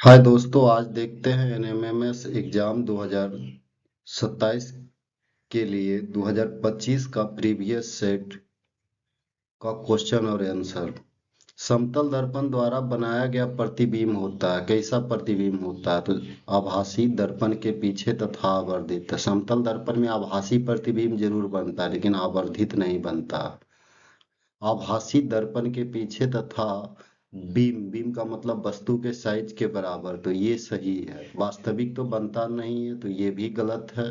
हाय दोस्तों, आज देखते हैं एनएमएमएस एग्जाम 2027 के लिए 2025 का प्रीवियस सेट का क्वेश्चन और आंसर। समतल दर्पण द्वारा बनाया गया प्रतिबिंब होता है। कैसा प्रतिबिंब होता है? तो आभासी दर्पण के पीछे तथा आवर्धित। समतल दर्पण में आभासी प्रतिबिंब जरूर बनता है लेकिन आवर्धित नहीं बनता। आभासी दर्पण के पीछे तथा बीम का मतलब वस्तु के साइज के बराबर, तो ये सही है। वास्तविक तो बनता नहीं है, तो ये भी गलत है,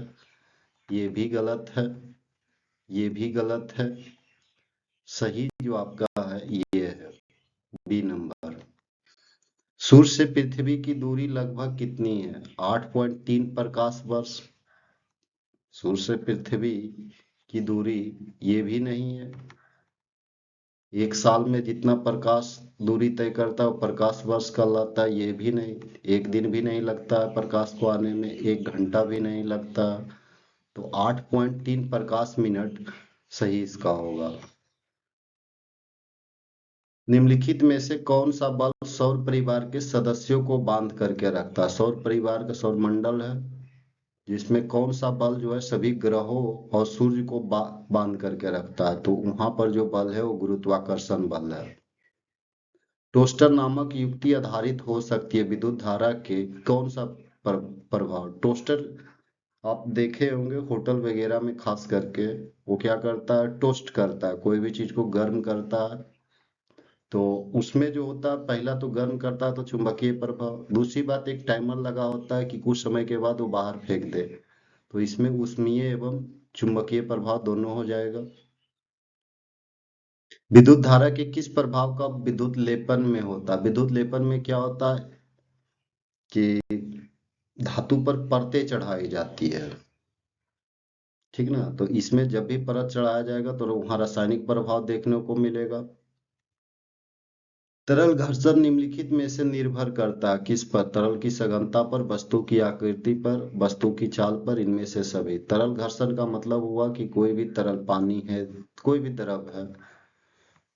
ये भी गलत है, ये भी गलत है। सही जो आपका है ये है बी नंबर। सूर्य से पृथ्वी की दूरी लगभग कितनी है? 8.3 प्रकाश वर्ष। सूर्य से पृथ्वी की दूरी ये भी नहीं है। एक साल में जितना प्रकाश दूरी तय करता है वो प्रकाश वर्ष कहलाता है, ये भी नहीं। एक दिन भी नहीं लगता है प्रकाश को आने में, 1 घंटा भी नहीं लगता। तो 8.3 प्रकाश मिनट सही इसका होगा। निम्नलिखित में से कौन सा बल सौर परिवार के सदस्यों को बांध करके रखता है? सौर परिवार का सौर मंडल है, जिसमें कौन सा बल जो है सभी ग्रहों और सूर्य को बांध करके रखता है? तो वहां पर जो बल है वो गुरुत्वाकर्षण बल है। टोस्टर नामक युक्ति आधारित हो सकती है विद्युत धारा के कौन सा प्रभाव? टोस्टर आप देखे होंगे होटल वगैरह में, खास करके वो क्या करता है, टोस्ट करता है, कोई भी चीज को गर्म करता है। तो उसमें जो होता है, पहला तो गर्म करता है तो चुंबकीय प्रभाव, दूसरी बात एक टाइमर लगा होता है कि कुछ समय के बाद वो बाहर फेंक दे, तो इसमें ऊष्मीय एवं चुंबकीय प्रभाव दोनों हो जाएगा। विद्युत धारा के किस प्रभाव का विद्युत लेपन में होता है? विद्युत लेपन में क्या होता है कि धातु पर परतें चढ़ाई जाती है, ठीक ना। तो इसमें जब भी परत चढ़ाया जाएगा तो वहां रासायनिक प्रभाव देखने को मिलेगा। तरल घर्षण निम्नलिखित में से निर्भर करता है किस पर? तरल की सघनता पर, वस्तु की आकृति पर, वस्तु की चाल पर, इनमें से सभी। तरल घर्षण का मतलब हुआ कि कोई भी तरल, पानी है, कोई भी द्रव है,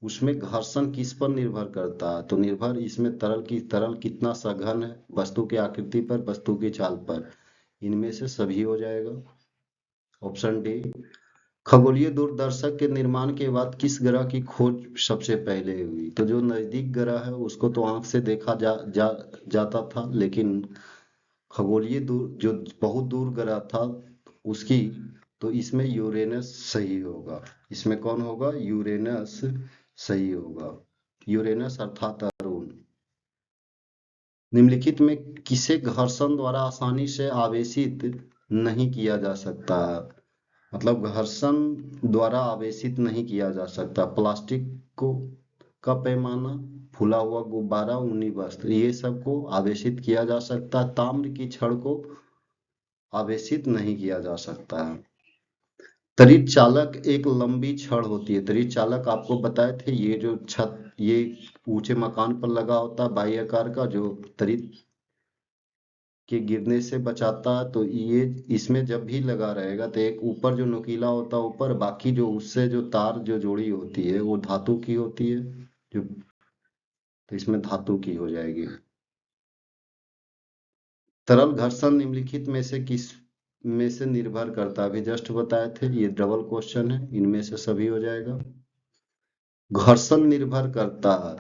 उसमें घर्षण किस पर निर्भर करता है? तो निर्भर इसमें तरल कितना सघन है, वस्तु की आकृति पर, वस्तु की चाल पर, इनमें से सभी हो जाएगा। Option D. खगोलीय दूरदर्शक के निर्माण के बाद किस ग्रह की खोज सबसे पहले हुई? तो जो नजदीक ग्रह है उसको तो आंख से देखा जाता था, लेकिन खगोलीय दूर जो बहुत दूर ग्रह था उसकी, तो इसमें यूरेनस सही होगा। इसमें कौन होगा? यूरेनस सही होगा। यूरेनस अर्थात अरुण। निम्नलिखित में किसे घर्षण द्वारा आसानी से आवेशित नहीं किया जा सकता? मतलब घर्षण द्वारा आवेशित नहीं किया जा सकता। प्लास्टिक को का पैमाना, फूला हुआ गुब्बारा, ऊनी वस्त्र, ये सब को आवेशित किया जा सकता है। ताम्र की छड़ को आवेशित नहीं किया जा सकता है। तड़ित चालक एक लंबी छड़ होती है। तड़ित चालक आपको बताए थे, ये जो छत, ये ऊंचे मकान पर लगा होता है बाह्यकार का, जो तड़ित के गिरने से बचाता है। तो ये इसमें जब भी लगा रहेगा तो एक ऊपर जो नुकीला होता है ऊपर, बाकी जो उससे जो तार जो जोड़ी होती है वो धातु की होती है, जो, तो इसमें धातु की हो जाएगी। तरल घर्षण निम्नलिखित में से किस में से निर्भर करता है? अभी जस्ट बताए थे, ये डबल क्वेश्चन है, इनमें से सभी हो जाएगा। घर्षण निर्भर करता है,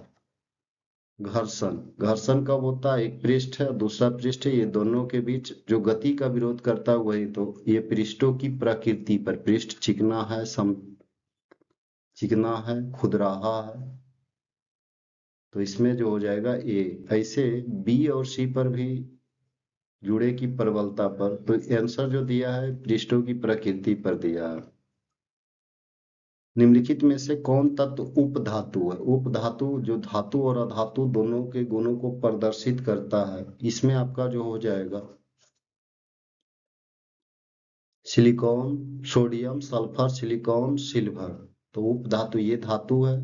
घर्षण घर्षण कब होता है? एक पृष्ठ है और दूसरा पृष्ठ है, ये दोनों के बीच जो गति का विरोध करता है वही। तो ये पृष्ठों की प्रकृति पर, पृष्ठ चिकना है, चिकना है, खुरदराहा है, तो इसमें जो हो जाएगा ए। ऐसे बी और सी पर भी जुड़े की प्रबलता पर, तो आंसर जो दिया है पृष्ठों की प्रकृति पर दिया है। निम्नलिखित में से कौन तत्व उपधातु है? उपधातु जो धातु और अधातु दोनों के गुणों को प्रदर्शित करता है, इसमें आपका जो हो जाएगा silicon, sodium, sulphur, silicon, silver. तो उपधातु ये धातु है,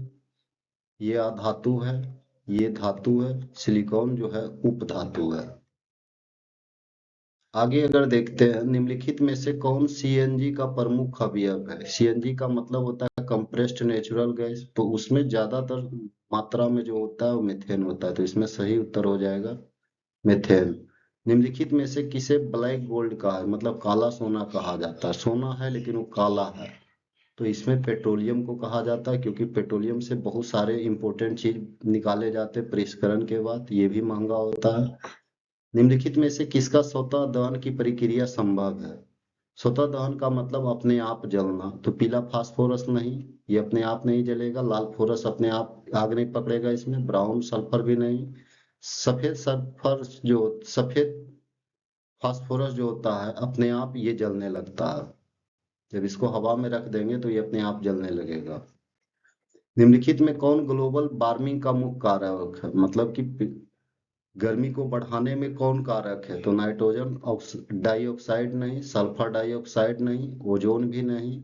ये अधातु है, ये धातु है, सिलिकॉन जो है उपधातु है। आगे अगर देखते हैं, निम्नलिखित में से कौन सीएनजी का प्रमुख अवयव है? सीएनजी का मतलब होता है कंप्रेस्ड नेचुरल गैस, तो उसमें ज्यादातर मात्रा में जो होता है वो मीथेन होता है, तो इसमें सही उत्तर हो जाएगा मेथेन। निम्नलिखित में से किसे ब्लैक गोल्ड कहा है, मतलब काला सोना कहा जाता है? सोना है लेकिन वो काला है। तो इसमें पेट्रोलियम को कहा जाता है, क्योंकि पेट्रोलियम से बहुत सारे इंपॉर्टेंट चीज निकाले जाते हैं परिष्करण के बाद, ये भी महंगा होता है। निम्नलिखित में से किसका स्वतः दहन की प्रक्रिया संभव है? स्वतः दहन का मतलब अपने आप जलना। तो पीला फास्फोरस नहीं, ये अपने आप नहीं जलेगा। लाल फोरस अपने आप आग नहीं पकड़ेगा इसमें। ब्राउन सल्फर भी नहीं। सफेद फास्फोरस जो होता है अपने आप ये जलने लगता है। जब इसको हवा में रख देंगे तो ये अपने आप जलने लगेगा। निम्नलिखित में कौन ग्लोबल वार्मिंग का मुख्य कारक है, मतलब कि गर्मी को बढ़ाने में कौन कारक है? तो नाइट्रोजन डाइऑक्साइड नहीं, सल्फर डाइऑक्साइड नहीं, ओजोन भी नहीं।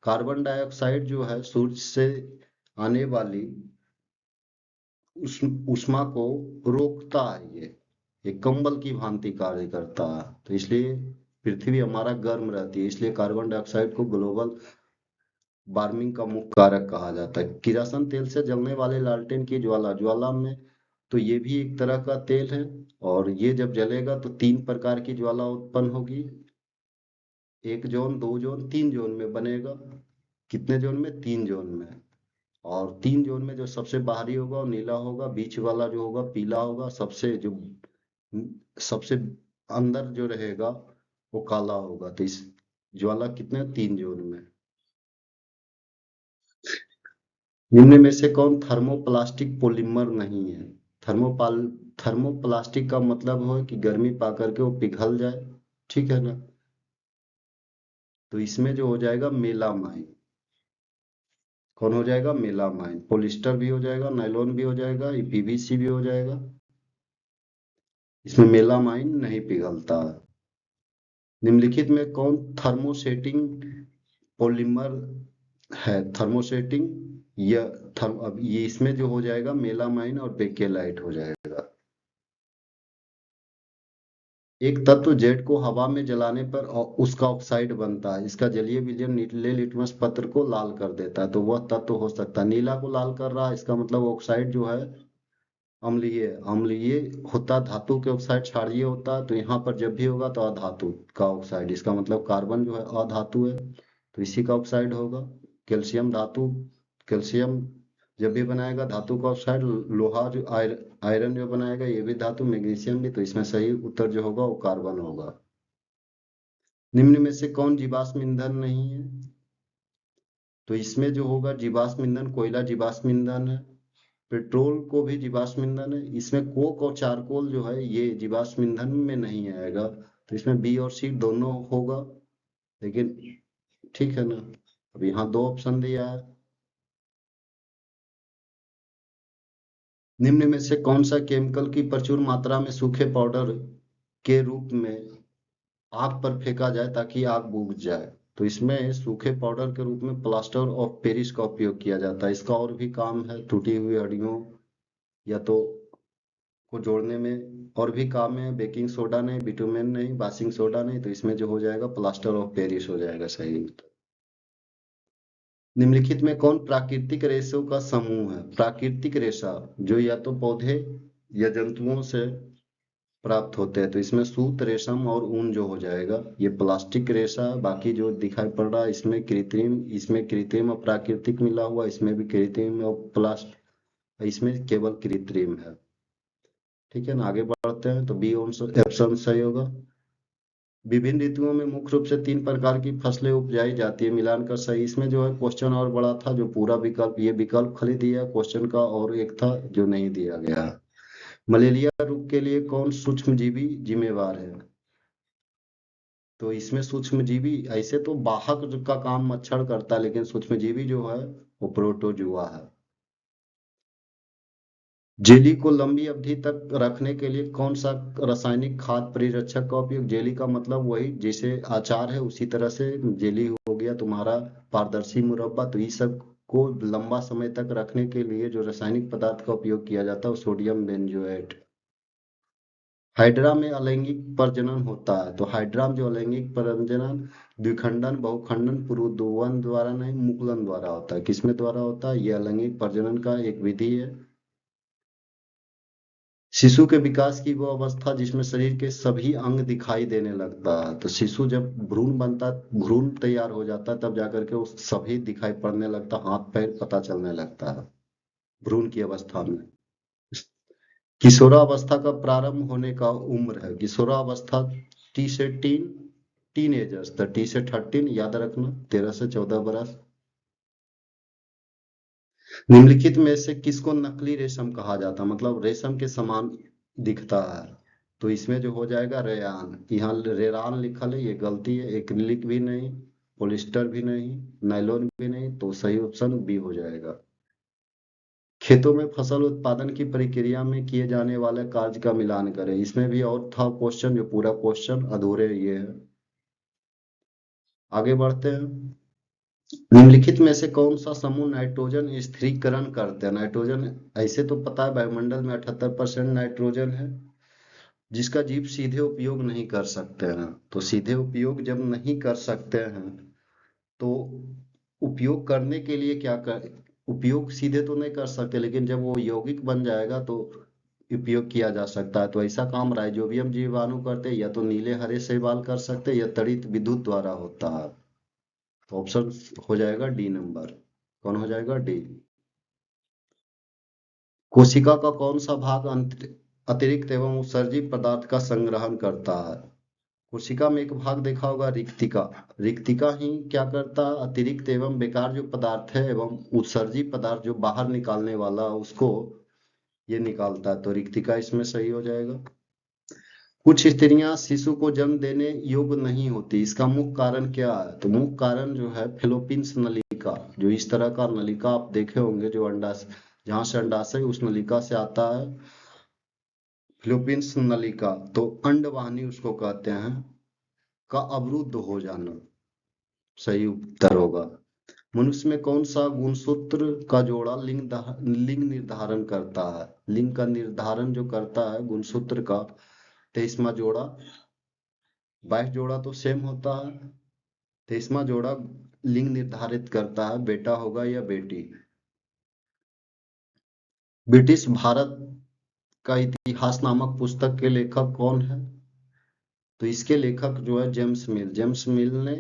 कार्बन डाइऑक्साइड जो है सूर्य से आने वाली ऊष्मा को रोकता है। ये कंबल की भांति कार्य करता है, तो इसलिए पृथ्वी हमारा गर्म रहती है, इसलिए कार्बन डाइऑक्साइड को ग्लोबल वार्मिंग का मुख्य कारक कहा जाता है। किरासन तेल से जलने वाले लालटेन की ज्वाला में, तो ये भी एक तरह का तेल है। और ये जब जलेगा तो तीन प्रकार की ज्वाला उत्पन्न होगी। एक जोन, दो जोन, तीन जोन में बनेगा। कितने जोन में? तीन जोन में। और तीन जोन में जो सबसे बाहरी होगा वो नीला होगा, बीच वाला जो होगा पीला होगा, सबसे अंदर जो रहेगा वो काला होगा। तो इस ज्वाला कितने? तीन जोन में। निम्न में से कौन थर्मोप्लास्टिक पॉलीमर नहीं है? थर्मोपाल थर्मोप्लास्टिक का मतलब हो कि गर्मी पा करके वो पिघल जाए, ठीक है ना? तो इसमें जो हो जाएगा मेलामाइन। कौन हो जाएगा? मेलामाइन। पॉलिस्टर भी हो जाएगा, नायलॉन भी हो जाएगा, ये पीवीसी भी हो जाएगा। इसमें मेलामाइन नहीं पिघलता। निम्नलिखित में कौन थर्मोसेटिंग पॉलीमर है? थर्मोसेटिंग या अब ये इसमें जो हो जाएगा मेलामाइन और बेकेलाइट हो जाएगा। एक तत्व जेड को हवा में जलाने पर उसका ऑक्साइड बनता है। इसका जलीय विलयन नीले लिटमस पत्र को लाल कर देता है। तो वह तत्व हो सकता है, नीला को लाल कर रहा है, इसका मतलब ऑक्साइड जो है अम्लीय अम्लीय होता, धातु के ऑक्साइड क्षारीय होता है। तो यहाँ पर जब भी होगा तो अधातु का ऑक्साइड, इसका मतलब कार्बन जो है अधातु है, तो इसी का ऑक्साइड होगा। कैल्शियम धातु, कैल्शियम जब भी बनाएगा धातु का ऑक्साइड। लोहा जो आयरन जो बनाएगा ये भी धातु, मैग्नीशियम भी। तो इसमें सही उत्तर जो होगा वो कार्बन होगा। निम्न में से कौन जीवाश्म ईंधन नहीं है? तो इसमें जो होगा जीवाश्म ईंधन, कोयला जीवाश्म ईंधन है। पेट्रोल को भी जीवाश्म ईंधन है। इसमें कोक और चारकोल जो है ये जीवाश्म ईंधन में नहीं आएगा। तो इसमें बी और सी दोनों होगा, लेकिन ठीक है ना। अब यहाँ दो ऑप्शन दिया है। निम्न में से कौन सा केमिकल की प्रचुर मात्रा में सूखे पाउडर के रूप में आग पर फेंका जाए ताकि आग बुझ जाए? तो इसमें सूखे पाउडर के रूप में प्लास्टर ऑफ पेरिस का उपयोग किया जाता है। इसका और भी काम है, टूटी हुई हड्डियों या तो को जोड़ने में और भी काम है। बेकिंग सोडा नहीं, बिटुमेन नहीं, वाशिंग सोडा नहीं। तो इसमें जो हो जाएगा प्लास्टर ऑफ पेरिस हो जाएगा सही उत्तर। निम्नलिखित में कौन प्राकृतिक रेशों का समूह है? प्राकृतिक रेशा जो या तो पौधे या जंतुओं से प्राप्त होते हैं। तो इसमें सूत, रेशम और ऊन जो हो जाएगा ये प्लास्टिक रेशा। बाकी जो दिखाई पड़ रहा है इसमें कृत्रिम और प्राकृतिक मिला हुआ, इसमें भी कृत्रिम और प्लास्ट, इसमें केवल कृत्रिम है। ठीक है ना, आगे बढ़ते हैं। तो बी ऑप्शन सही होगा। विभिन्न ऋतुओं में मुख्य रूप से तीन प्रकार की फसलें उपजाई जाती है, मिलान कर सही। इसमें जो है क्वेश्चन और बड़ा था, जो पूरा विकल्प, ये विकल्प खाली दिया है क्वेश्चन का, और एक था जो नहीं दिया गया। मलेरिया रोग के लिए कौन सूक्ष्मजीवी जिम्मेवार है? तो इसमें सूक्ष्मजीवी, ऐसे तो वाहक का काम मच्छर करता है, लेकिन सूक्ष्मजीवी जो है वो प्रोटोजुआ है। जेली को लंबी अवधि तक रखने के लिए कौन सा रासायनिक खाद्य परिरक्षक का उपयोग? जेली का मतलब वही जैसे अचार है उसी तरह से जेली हो गया तुम्हारा, पारदर्शी मुरब्बा। तो इस सब को लंबा समय तक रखने के लिए जो रासायनिक पदार्थ का उपयोग किया जाता है वो सोडियम बेंजोएट। हाइड्रा में अलैंगिक प्रजनन होता है। तो हाइड्रा में जो अलैंगिक प्रजनन द्विखंडन, बहुखंडन, पुरुद्वन द्वारा नहीं, मुकुलन द्वारा होता है। किसमें द्वारा होता है? ये अलैंगिक प्रजनन का एक विधि है। शिशु के विकास की वो अवस्था जिसमें शरीर के सभी अंग दिखाई देने लगता है। तो शिशु जब भ्रूण तैयार हो जाता है तब जाकर के वो सभी दिखाई पड़ने लगता, हाथ पैर पता चलने लगता है भ्रूण की अवस्था में। किशोरावस्था का प्रारंभ होने का उम्र है। किशोरावस्था टी से tin, tin agers the T से 13, याद रखना 13 से 14 बरस। निम्नलिखित में से किसको नकली रेशम कहा जाता, मतलब रेशम के समान दिखता है? तो इसमें जो हो जाएगा रेयान, यहाँ रेरान लिखल है, ये गलती है। एक्रिलिक भी नहीं, पोलिस्टर भी नहीं, नायलॉन भी नहीं, तो सही ऑप्शन बी हो जाएगा। खेतों में फसल उत्पादन की प्रक्रिया में किए जाने वाले कार्य का मिलान करें। इसमें भी और था क्वेश्चन, जो पूरा क्वेश्चन अधूरे ये है। आगे बढ़ते हैं। निम्नलिखित में से कौन सा समूह नाइट्रोजन स्थिरीकरण करते हैं? नाइट्रोजन, ऐसे तो पता है वायुमंडल में 78% नाइट्रोजन है जिसका जीव सीधे उपयोग नहीं कर सकते हैं। तो सीधे उपयोग जब नहीं कर सकते हैं तो उपयोग करने के लिए क्या कर, उपयोग सीधे तो नहीं कर सकते, लेकिन जब वो यौगिक बन जाएगा तो उपयोग किया जा सकता है। तो ऐसा काम राइजोबियम जीवाणु करते हैं, या तो नीले हरे शैवाल कर सकते हैं, या तड़ित विद्युत द्वारा होता है। तो ऑप्शन हो जाएगा डी नंबर। कौन हो जाएगा? डी। कोशिका का कौन सा भाग अतिरिक्त एवं उत्सर्जी पदार्थ का संग्रहण करता है? कोशिका में एक भाग देखा होगा, रिक्तिका। रिक्तिका ही क्या करता है? अतिरिक्त एवं बेकार जो पदार्थ है एवं उत्सर्जी पदार्थ जो बाहर निकालने वाला उसको ये निकालता है। तो रिक्तिका इसमें सही हो जाएगा। कुछ स्त्रियां शिशु को जन्म देने योग्य नहीं होती, इसका मुख्य कारण क्या है? तो मुख्य कारण जो है फिलोपिन्स नलिका, जो इस तरह का नलिका आप देखे होंगे, जो जहां से अंडाशय उस नलिका से आता है, फिलोपिन्स नलिका। तो अंडवाहिनी उसको कहते हैं, का अवरुद्ध हो जाना सही उत्तर होगा। मनुष्य में कौन सा गुणसूत्र का जोड़ा लिंग निर्धारण करता है? लिंग का निर्धारण जो करता है गुणसूत्र का 23वां जोड़ा। 22 जोड़ा तो सेम होता है, 23वां जोड़ा लिंग निर्धारित करता है, बेटा होगा या बेटी। ब्रिटिश भारत का इतिहास नामक पुस्तक के लेखक कौन है? तो इसके लेखक जो है जेम्स मिल। जेम्स मिल ने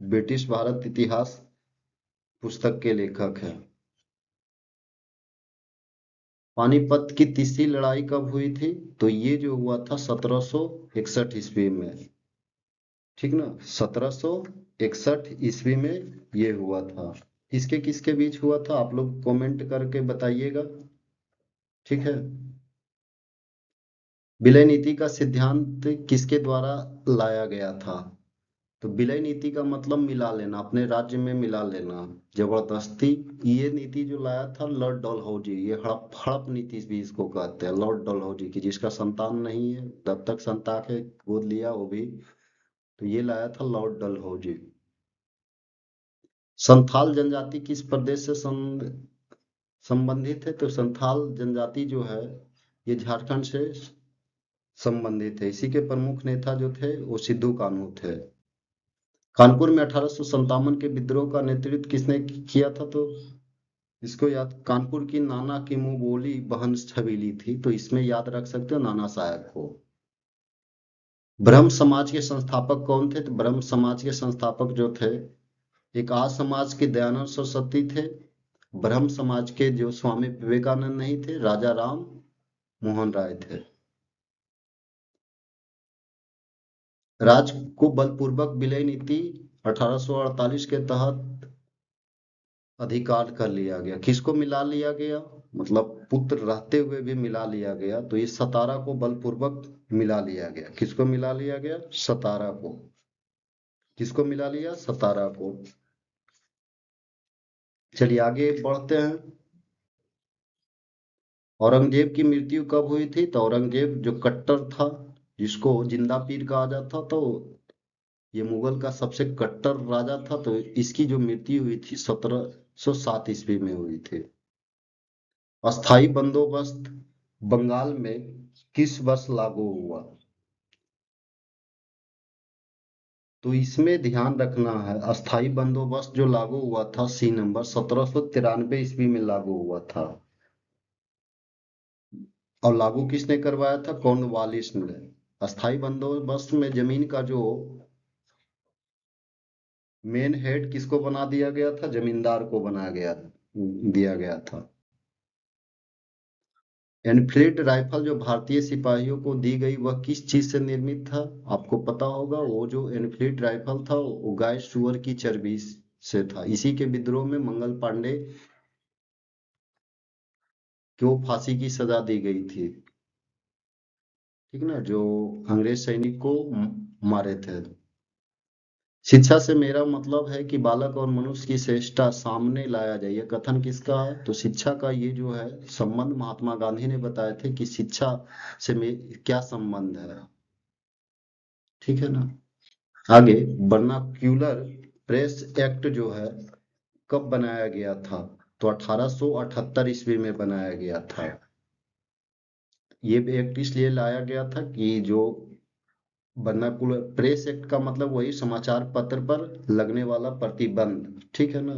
ब्रिटिश भारत इतिहास पुस्तक के लेखक हैं। पानीपत की तीसरी लड़ाई कब हुई थी? तो ये जो हुआ था 1761 ईस्वी में, ठीक ना, 1761 ईस्वी में ये हुआ था। किसके किसके बीच हुआ था आप लोग कमेंट करके बताइएगा, ठीक है। विलय नीति का सिद्धांत किसके द्वारा लाया गया था? तो विलय नीति का मतलब मिला लेना, अपने राज्य में मिला लेना जबरदस्ती। ये नीति जो लाया था लॉर्ड डलहौजी, ये हड़प हड़प नीति भी इसको कहते हैं, लॉर्ड डलहौजी की, जिसका संतान नहीं है, तब तक संता के गोद लिया वो भी, तो ये लाया था लॉर्ड डलहौजी। संथाल जनजाति किस प्रदेश से संबंधित है? तो संथाल जनजाति जो है ये झारखंड से संबंधित है। इसी के प्रमुख नेता जो थे वो सिद्धू कान्हू थे। कानपुर में 1857 के विद्रोह का नेतृत्व किसने किया था? तो इसको याद, कानपुर की नाना की मुंह बोली बहन छबीली थी, तो इसमें याद रख सकते हो नाना साहब को। ब्रह्म समाज के संस्थापक कौन थे? तो ब्रह्म समाज के संस्थापक जो थे, एक आज समाज के दयानंद सरस्वती थे। ब्रह्म समाज के जो स्वामी विवेकानंद नहीं थे, राजा राम मोहन राय थे। राज को बलपूर्वक विलय नीति 1848 के तहत अधिकार कर लिया गया। किसको मिला लिया गया? मतलब पुत्र रहते हुए भी मिला लिया गया। तो ये सतारा को बलपूर्वक मिला लिया गया। किसको मिला लिया गया? सतारा को। किसको मिला लिया? सतारा को। चलिए आगे बढ़ते हैं। औरंगजेब की मृत्यु कब हुई थी? तो औरंगजेब जो कट्टर था, जिसको जिंदा पीर कहा जाता, तो ये मुगल का सबसे कट्टर राजा था। तो इसकी जो मृत्यु हुई थी 1707 ईस्वी में हुई थी। अस्थाई बंदोबस्त बंगाल में किस वर्ष लागू हुआ? तो इसमें ध्यान रखना है, अस्थाई बंदोबस्त जो लागू हुआ था सी नंबर 1793 ईस्वी में लागू हुआ था। और लागू किसने करवाया था? कॉर्नवालिस ने। अस्थाई बंदोबस्त में जमीन का जो मेन हेड किसको बना दिया गया था? जमींदार को दिया गया था। एनफील्ड राइफल जो भारतीय सिपाहियों को दी गई वह किस चीज से निर्मित था? आपको पता होगा, वो जो एनफील्ड राइफल था वो गाय सुअर की चर्बी से था। इसी के विद्रोह में मंगल पांडे को फांसी की सजा दी गई थी, ठीक ना, जो अंग्रेज सैनिक को मारे थे। शिक्षा से मेरा मतलब है कि बालक और मनुष्य की श्रेष्ठता सामने लाया जाए। यह कथन किसका है? तो शिक्षा का ये जो है संबंध महात्मा गांधी ने बताए थे कि शिक्षा से क्या संबंध है, ठीक है ना। आगे, वर्नाक्यूलर प्रेस एक्ट जो है कब बनाया गया था? तो 1878 ईस्वी में बनाया गया था। ये एक्ट इसलिए लाया गया था कि जो वर्नाकुलर प्रेस एक्ट का मतलब वही समाचार पत्र पर लगने वाला प्रतिबंध, ठीक है ना।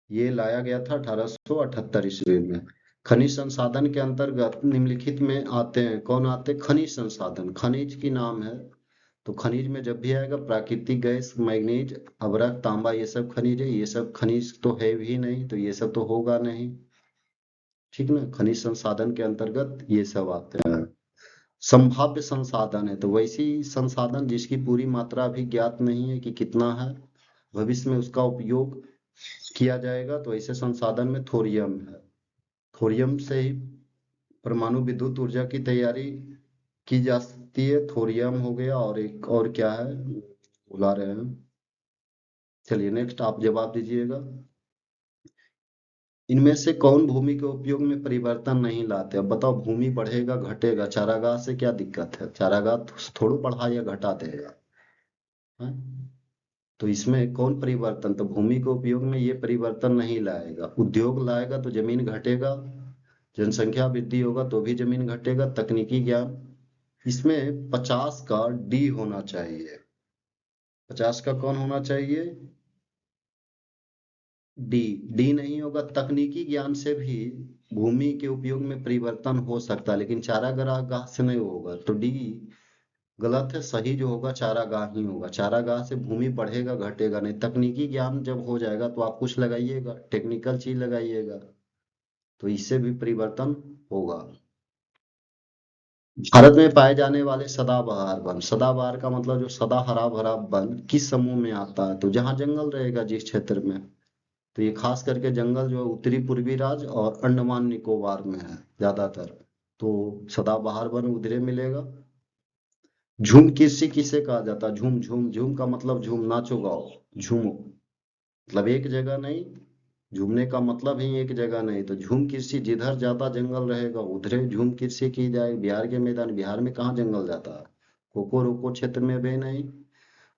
ये लाया गया था 1878 ईस्वी में। खनिज संसाधन के अंतर्गत निम्नलिखित में आते हैं, कौन आते हैं? खनिज संसाधन, खनिज की नाम है। तो खनिज में जब भी आएगा प्राकृतिक गैस, मैग्नीज, अभ्रक, तांबा, ये सब खनिज है। ये सब खनिज तो है भी नहीं, तो ये सब तो होगा नहीं, ठीक ना। खनिज संसाधन के अंतर्गत ये सब आते हैं। संभाव्य संसाधन है तो वैसी संसाधन जिसकी पूरी मात्रा अभी ज्ञात नहीं है कि कितना है, भविष्य में उसका उपयोग किया जाएगा, तो ऐसे संसाधन में थोरियम है। थोरियम से ही परमाणु विद्युत ऊर्जा की तैयारी की जा सकती है। थोरियम हो गया, और एक और क्या है बुला रहे हैं। चलिए नेक्स्ट आप जवाब दीजिएगा। इनमें से कौन भूमि के उपयोग में परिवर्तन नहीं लाते? अब बताओ, भूमि बढ़ेगा घटेगा, चारागाह से क्या दिक्कत है? चारागाह थोड़ो बढ़ा या घटा देगा, है? तो इसमें कौन परिवर्तन? तो भूमि के उपयोग में ये परिवर्तन नहीं लाएगा। उद्योग लाएगा तो जमीन घटेगा, जनसंख्या वृद्धि होगा तो भी जमीन घटेगा, तकनीकी ज्ञान। इसमें 50 का डी होना चाहिए। 50 का कौन होना चाहिए? डी। डी नहीं होगा। तकनीकी ज्ञान से भी भूमि के उपयोग में परिवर्तन हो सकता है, लेकिन चारागाह गाह से नहीं होगा, तो डी गलत है। सही जो होगा चारागाह ही होगा। चारागाह से भूमि बढ़ेगा घटेगा नहीं। तकनीकी ज्ञान जब हो जाएगा तो आप कुछ लगाइएगा, टेक्निकल चीज लगाइएगा, तो इससे भी परिवर्तन होगा। भारत में पाए जाने वाले सदाबहार वन, सदाबहार का मतलब जो सदा हरा भरा वन किस समूह में आता है? तो जहां जंगल रहेगा जिस क्षेत्र में, तो ये खास करके जंगल जो है उत्तरी पूर्वी राज्य और अंडमान निकोबार में है ज्यादातर, तो सदाबहार वन उधरे मिलेगा। झूम कृषि किसे कहा जाता है? झूम झूम झूम का मतलब झूम नाचो गाओ, झूमो, मतलब एक जगह नहीं। झूमने का मतलब ही एक जगह नहीं, तो झूम कृषि जिधर ज्यादा जंगल रहेगा उधरे झूम कृषि की जाए। बिहार के मैदान, बिहार में कहाँ जंगल जाता है? कोको रोको क्षेत्र में भी नहीं,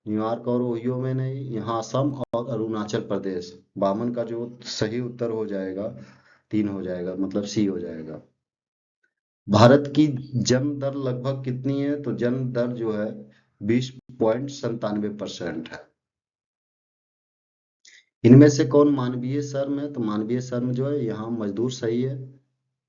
न्यूयॉर्क और ओहियो में नहीं, यहाँ असम और अरुणाचल प्रदेश। 52 का जो सही उत्तर हो जाएगा 3 हो जाएगा, मतलब सी हो जाएगा। भारत की जन्म दर लगभग कितनी है? तो जन्म दर जो है 20.97% है। इनमें से कौन मानवीय श्रम है? तो मानवीय श्रम जो है यहाँ मजदूर सही है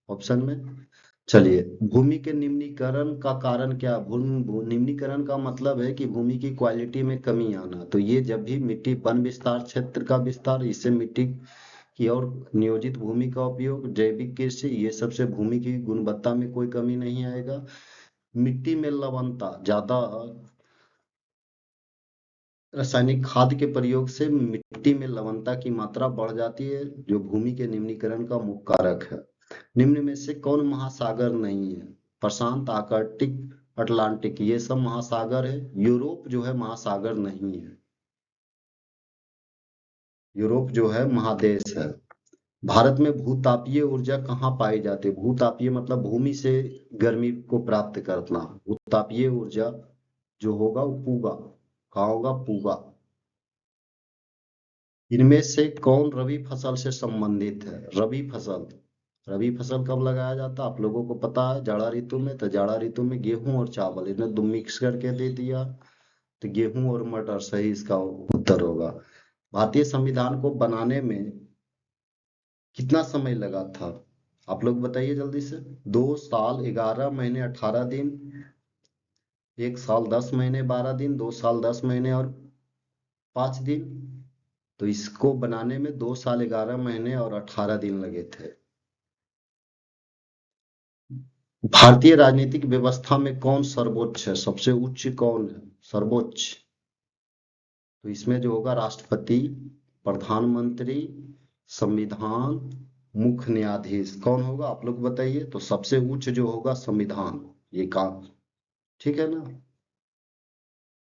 ऑप्शन में। चलिए, भूमि के निम्नीकरण का कारण क्या? निम्नीकरण का मतलब है कि भूमि की क्वालिटी में कमी आना। तो ये जब भी मिट्टी वन विस्तार, क्षेत्र का विस्तार, इससे मिट्टी की और नियोजित भूमि का उपयोग, जैविक कृषि, ये सबसे भूमि की गुणवत्ता में कोई कमी नहीं आएगा। मिट्टी में लवणता ज्यादा, रासायनिक खाद के प्रयोग से मिट्टी में लवणता की मात्रा बढ़ जाती है, जो भूमि के निम्नीकरण का मुख्य कारक है। निम्न में से कौन महासागर नहीं है? प्रशांत, आर्कटिक, अटलांटिक, ये सब महासागर है। यूरोप जो है महासागर नहीं है। यूरोप जो है महादेश है। भारत में भूतापीय ऊर्जा कहाँ पाई जाती है? भूतापीय मतलब भूमि से गर्मी को प्राप्त करना। भूतापीय ऊर्जा जो होगा वो पूगा, कहाँ होगा? पूगा। इनमें से कौन रबी फसल से संबंधित है? रबी फसल, रबी फसल कब लगाया जाता है आप लोगों को पता है? जाड़ा ऋतु में। तो जाड़ा ऋतु में गेहूं और चावल, इन्हें दो मिक्स करके दे दिया, तो गेहूं और मटर सही इसका उत्तर होगा। भारतीय संविधान को बनाने में कितना समय लगा था? आप लोग बताइए जल्दी से। 2 साल 11 महीने 18 दिन, 1 साल 10 महीने 12 दिन, 2 साल 10 महीने और 5 दिन। तो इसको बनाने में 2 साल 11 महीने और 18 दिन लगे थे। भारतीय राजनीतिक व्यवस्था में कौन सर्वोच्च है, सबसे उच्च कौन है, सर्वोच्च? तो इसमें जो होगा राष्ट्रपति, प्रधानमंत्री, संविधान, मुख्य न्यायाधीश। कौन होगा आप लोग बताइए। तो सबसे उच्च जो होगा संविधान, ये काम, ठीक है ना।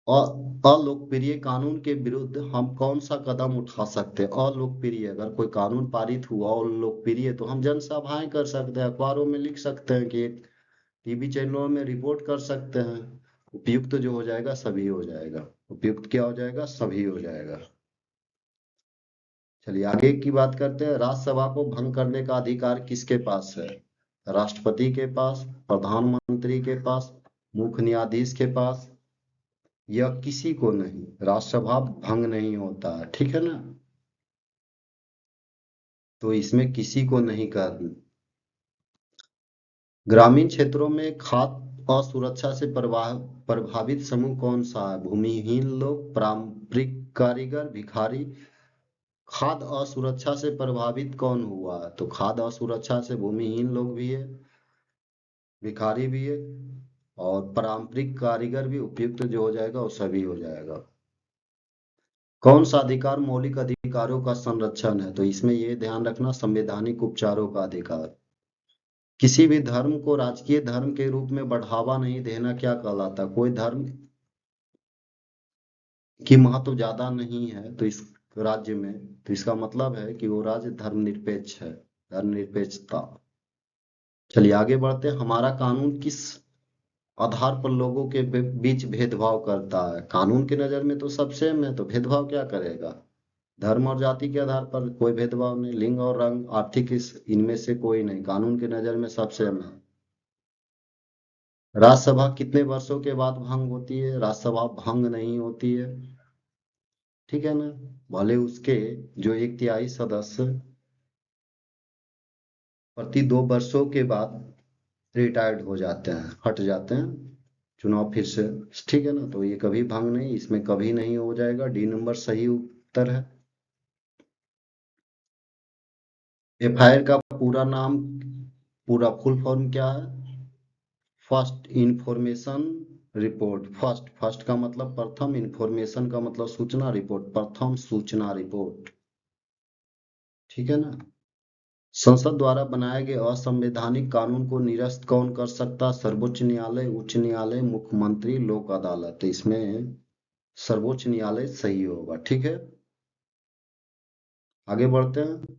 अलोकप्रिय कानून के विरुद्ध हम कौन सा कदम उठा सकते हैं? अलोकप्रिय, अगर कोई कानून पारित हुआ और लोकप्रिय, तो हम जनसभाएं कर सकते हैं, अखबारों में लिख सकते हैं, कि टीवी चैनलों में रिपोर्ट कर सकते हैं। उपयुक्त जो हो जाएगा सभी हो जाएगा। उपयुक्त क्या हो जाएगा? सभी हो जाएगा। चलिए आगे की बात करते हैं। राज्यसभा को भंग करने का अधिकार किसके पास है? राष्ट्रपति के पास, प्रधानमंत्री के पास, मुख्य न्यायाधीश के पास, या किसी को नहीं। राज्यसभा भंग नहीं होता है, ठीक है ना। तो इसमें किसी को नहीं कर। ग्रामीण क्षेत्रों में खाद्य असुरक्षा से प्रभावित समूह कौन सा है? भूमिहीन लोग, पारंपरिक कारीगर, भिखारी। खाद्य असुरक्षा से प्रभावित कौन हुआ है? तो खाद्य असुरक्षा से भूमिहीन लोग भी है, भिखारी भी है, और पारंपरिक कारीगर भी। उपयुक्त जो हो जाएगा वो सभी हो जाएगा। कौन सा अधिकार मौलिक अधिकारों का संरक्षण है? तो इसमें ये ध्यान रखना, संवैधानिक उपचारों का अधिकार। किसी भी धर्म को राजकीय धर्म के रूप में बढ़ावा नहीं देना क्या कहलाता? कोई धर्म की महत्व ज्यादा नहीं है तो इस राज्य में, तो इसका मतलब है कि वो राज्य धर्मनिरपेक्ष है, धर्मनिरपेक्षता। चलिए आगे बढ़ते हैं। हमारा कानून किस आधार पर लोगों के बीच भेदभाव करता है? कानून की नजर में तो सब सेम है, तो भेदभाव क्या करेगा? धर्म और जाति के आधार पर कोई भेदभाव नहीं, लिंग और रंग, आर्थिक, इनमें से कोई नहीं, कानून की नजर में सब सेम है। राज्यसभा कितने वर्षों के बाद भंग होती है? राज्यसभा भंग नहीं होती है, ठीक है ना। भले उसके जो 1/3 सदस्य प्रति 2 वर्षों के बाद रिटायर्ड हो जाते हैं, हट जाते हैं, चुनाव फिर से, ठीक है ना। तो ये कभी भंग नहीं, इसमें कभी नहीं हो जाएगा। डी नंबर सही उत्तर है। एफआईआर का पूरा नाम, पूरा फुल फॉर्म क्या है? First information report. फर्स्ट का मतलब प्रथम, इंफॉर्मेशन का मतलब सूचना, रिपोर्ट प्रथम सूचना रिपोर्ट, ठीक है ना। संसद द्वारा बनाए गए असंवैधानिक कानून को निरस्त कौन कर सकता? सर्वोच्च न्यायालय, उच्च न्यायालय, मुख्यमंत्री, लोक अदालत। इसमें सर्वोच्च न्यायालय सही होगा, ठीक है। आगे बढ़ते हैं।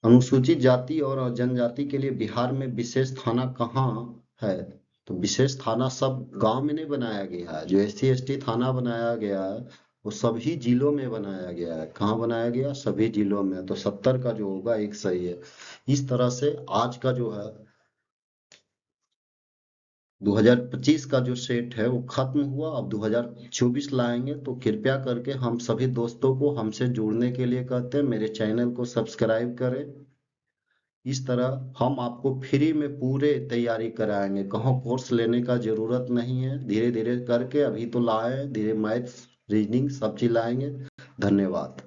अनुसूचित जाति और जनजाति के लिए बिहार में विशेष थाना कहाँ है? तो विशेष थाना सब गांव में नहीं बनाया गया है। जो SC ST थाना बनाया गया है वो सभी जिलों में बनाया गया है। कहाँ बनाया गया? सभी जिलों में। तो 70 का जो होगा एक सही है। इस तरह से आज का जो है 2025 का जो सेट है वो खत्म हुआ। अब 2024 लाएंगे, तो कृपया करके हम सभी दोस्तों को हमसे जुड़ने के लिए कहते हैं, मेरे चैनल को सब्सक्राइब करें। इस तरह हम आपको फ्री में पूरे तैयारी कराएंगे, कहीं कोर्स लेने का जरूरत नहीं है। धीरे धीरे करके अभी तो लाए, धीरे मैथ्स, रीजनिंग सब चीज लाएंगे। धन्यवाद।